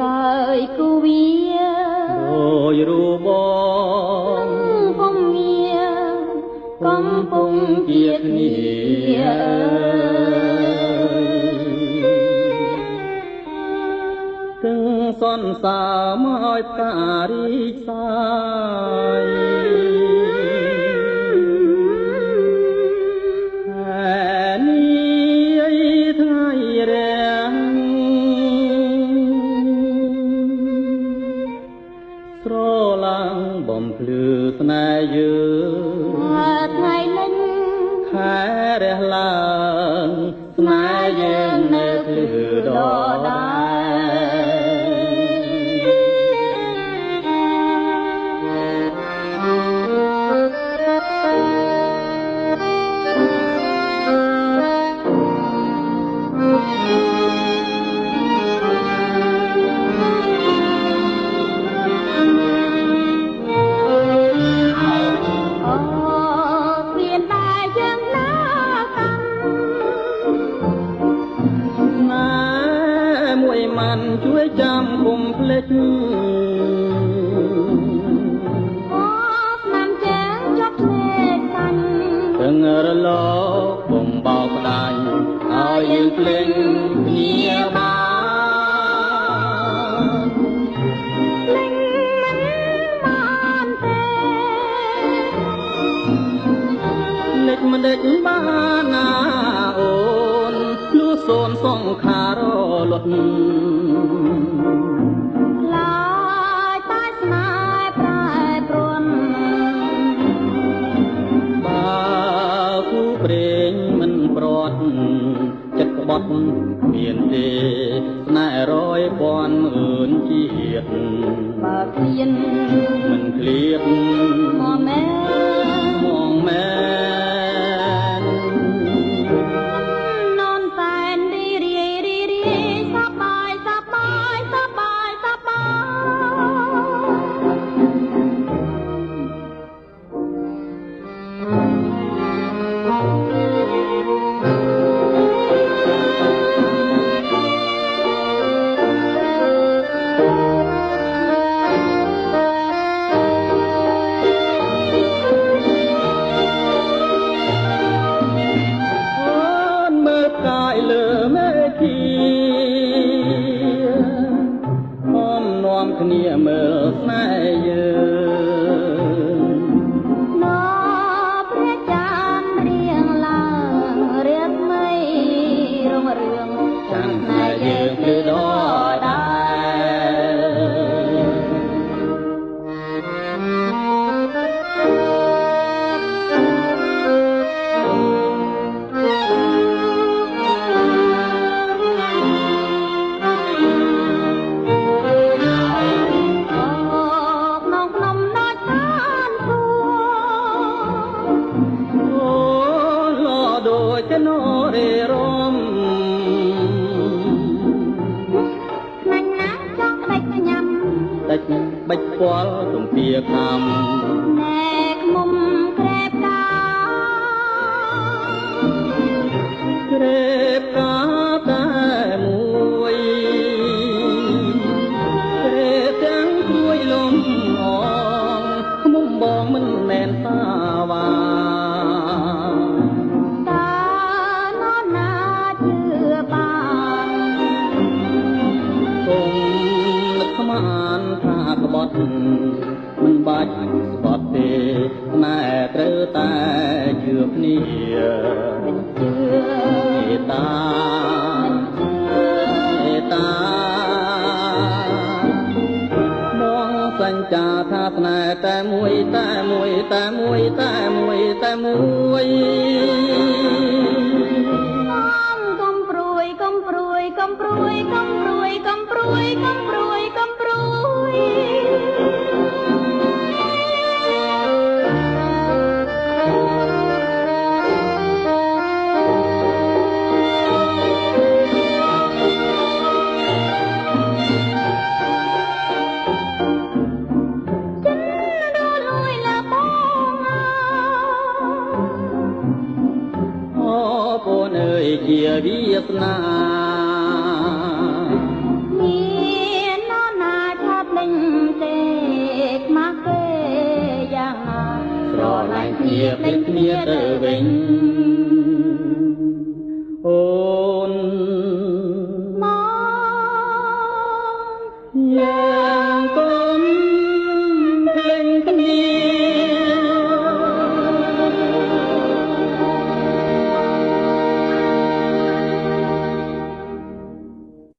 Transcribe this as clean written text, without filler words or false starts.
កើយគូវាដោយរូបបងពងងារកំពុងជាគ្នាទាំងសន្សើរមកឲ្យផ្ការីកសាយបំភ្លឺស្នេហ៍យើងថ្ងៃលិញខែរះឡើងស្នេហ៍យើងនៅភ្លឺដជួយចាំគុំភ្លេចឆ្នាំចាងចប់ឆ្នេរតាញ់ទាំងរលកបំបោកផ្ដាច់ឲ្យយើងភ្លេចគ្នាបានភ្លេចមិនបានទេភ្លេចមិនដេចបានណាអូនលួសូនសង្ខារលត់ចិត្តក្បត់មានទេស្នេហ៍100ពាន់អឿនជាតិបើឃ្លានមិនឃ្លាតមកមែននន់តែនរីសប្បាយគ្នាមើលស្នេហ៍យើងណព្រះចានរៀងឡើងរៀបមីរងរឿងចាំស្នេហ៍យើងគឺដដែលណូរេរមណាញ់ណាចង់ក្តិចញ៉ាំតិចបិចពាល់ទំពាខំណែខ្មុំក្រែបកាក្រែបកាតែមួយក្រែបទាំងព្រួយលំអងខ្មុំបងមិនមែនសាវាក្បត់មិនបាច់ស្បត់ទេស្នេហ៍ត្រូវតែជឿគ្នាជឿមេត្តាបងសញ្ចាថាស្នេហ៍តែមួយកំព្រួយជាវាសនាមាន គ្នាភ្លេចគ្នាទៅវិញអូនមកលើ